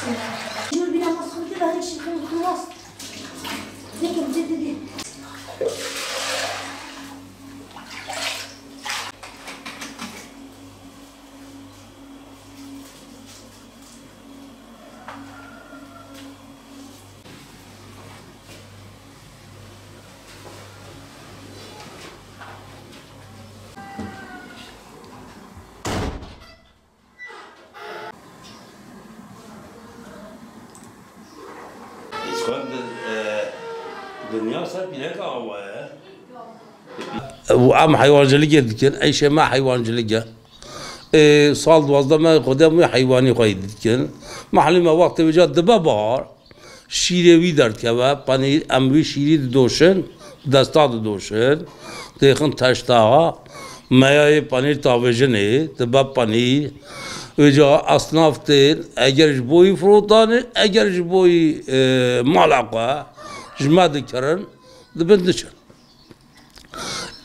شو بينا مصر كده هيك شيء خلاص هيك مجددين. الدنيا صار بينك وعم حيوانجلية دكان أي شيء ما حيوانجلية صال دوازده ما قدام حيواني قايد دكان محل ما وقت بجد دبابار شیروی در که و پنیر امروی شیری دوشن دستاد دوشن دیگه تشتا میای پنیر تاویجنه دباب پنیر و جا اصناف تر اگر جبوی فروتانه اگر جبوی مالقه جمع کرن دبندشن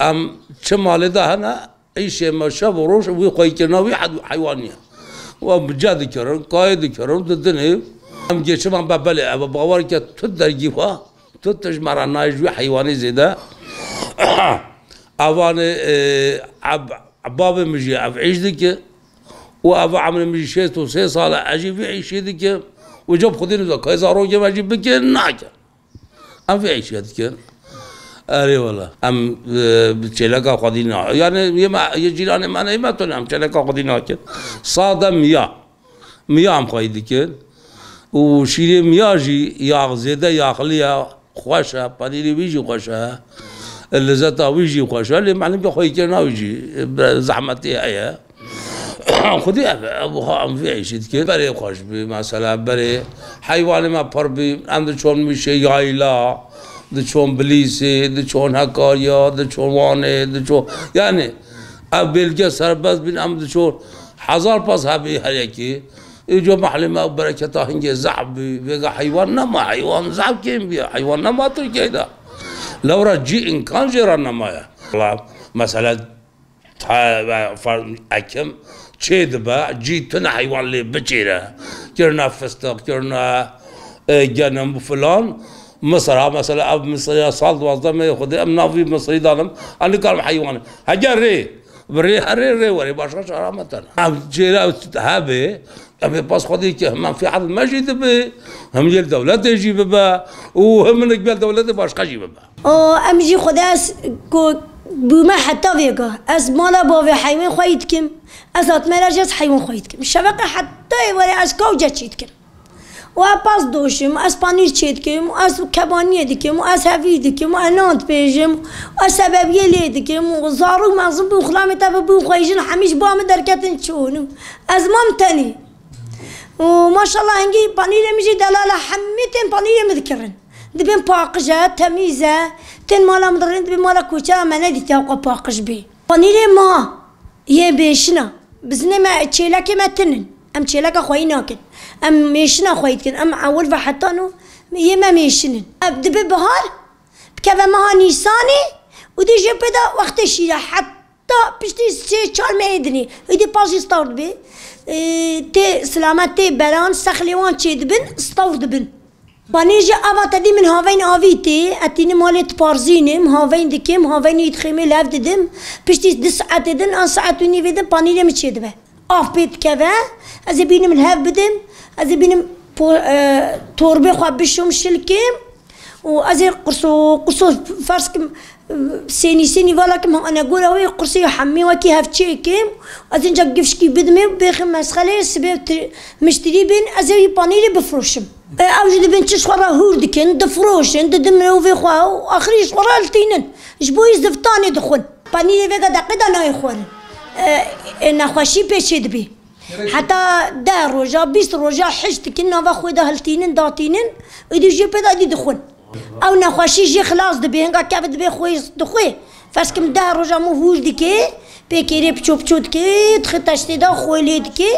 ام چه مال ده هنا ایش ماشا بروش وی قای کناوی حیوانیه و بجاد کرن قاید کرن ددنه ام جيش من ببلع ابو باور که تو درگی وا تو تجمع نايجوي حيواني زيدا اوان عباب مجي عيش دك وابو عمل مجي شيت وسي صال عجيب يعيش دك وجب خذين ذا كايزا روجي ما جيب بك ناجا ام في عيش دك اري والله ام بتشلقا قدينا يعني يما يجيران ما انا ما تنام تشلقا قدينا صادم ميا ام قايدك وشيري مياجي يا زيدا يا خليا خوشة بانيري بيجي خوشة اللذات ويجي خوشة اللي معلم بخوي كنا ويجي زحمتي هي خدي ابوها ام في عيش كده بري خوش بي مثلا بري حيوان ما بربي عند شلون مشي يايلا ده شلون بليسي ده شلون هكاريا ده شلون وانه ده شلون يعني ابلجا سرباز بين عند شلون حزار باس هبي هيك يجوا محل ما بركته هنجي زعب بيجا حيوان نما حيوان زعب كيم بيا حيوان نما تركيدا لو رجي إن كان جيران نما الله مثلا أكم شيء دبا جيتنا حيوان اللي بتشيره كرنا فستق كرنا جنم فلان مصر مثلا أب مصر صال دوازده ما يأخذ أم نافي مصري دانم أنا كلام حيوان هجري بري هري وري باشا شرامتنا أم جيرا هابي أبي بس خدي كه ما في حد ما جيد به هم يل دولة يجيب به وهم من قبل دولة باش قجيب به. أمجي خداس كو بما حتى فيكا أس مالا بافي حيوان خايتكم أسات مراجس حيوان خايتكم الشبكة حتى وري أس كوجة شيتكم وأباس دوشم أس بانير شيتكم أس كبانية دكم أس هفي دكم أنات بيجم أس سببية ليدكم وزارو معصب وخلامي تبى خايجين حميش بام دركتن شونو أس مامتني وما شاء الله هنجي بانيرة مجي دلالة حميتين بانيرة مذكرن دبين باقجة تميزة تن مالا مدرين دبين مالا كوشا ما ندي توقع باقج بي بانيرة ما هي بيشنا بزني ما تشيلك ما تنن أم تشيلك خويناكن أم ميشنا خويتكن أم أول فحطانو هي ما ميشنن أبدي ببهار بكذا مها نيساني ودي جبدا وقت الشيء حتى بشتي سي شال ما يدني ودي باجي ستارت بي تي سلامتي بلان سخليوان تشي دبن ستور دبن بانيجي أبا تدي من هاوين آويتي أتيني مالت بارزينم هاوين دكيم هاوين يدخيمي لاف ددم بشتي 10 ساعات ددن أن ساعات وني بدن بانيجي متشي دبه آف بيت كذا أزي بينم الهاف بدم أزي بينم توربي خواب بشوم شلكيم وأزي قرصو فرسكم سيني ولكن أنا أقول هوي قرصي حمي وكي هفتشي كيم أزين جاب قفشكي بدمي بيخم مسخلي سبب مشتري بين أزي بانيري بفروشم أوجد بين تشخرا هوردكن دفروشن ددمرو في خواه وآخري شخرا التينن جبوي زفتاني دخون بانيري فيقا دقيدا نايخون نخوشي بيشي دبي حتى دا روجا 20 روجا حجتكن نافا خوي دا هلتينن داتينن ودي جي بيدا دي دخون او نخوشي جي خلاص دبي هنگا كيف دبي خوي دخوي فاسكم ده رجا مفوج دكي بكيري بچوب دكي تختشتي دا خوي لي دكي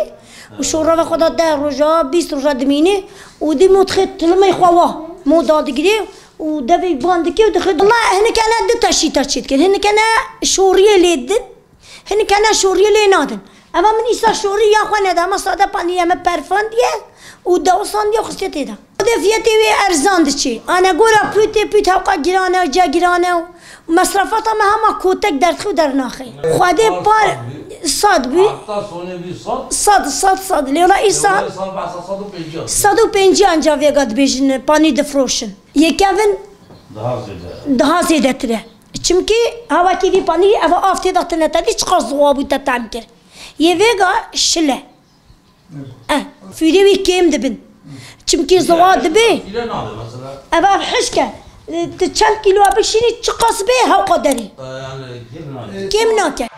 وشورا خدا ده رجا 20 رجا دميني ودي مو تخت لما يخوا مو دادغري ودبي باندكي ودخل الله هنا كان دو تشيتا تشيت هنا كان شوريه ليدن هنا كان شوريه لي نادن اما من يسا شوريه اخوانا دا ما صادا بانيه ما بيرفانديه ودوسان دي خصيتي ده فيتي وي ارزان دشي انا قولا بيت هوقا جيرانه وجا جيرانه ومصرفاتها ما هما كوتك درخي ودرناخي خدي بار صاد بي صاد لي رئيسا صاد وبنجي انجا فيغاد بيجن باني دفروشن يكافن daha ziyade tire. Çünkü hava ki bir pani ava afte da tane tadi çıkar zuabu ta tamkir. Yevega şile. Füde bir kem dibin. Çünkü zuad dibi. Ava hışka. Çend kilo abişini çıkas be ha kaderi. Kem nake.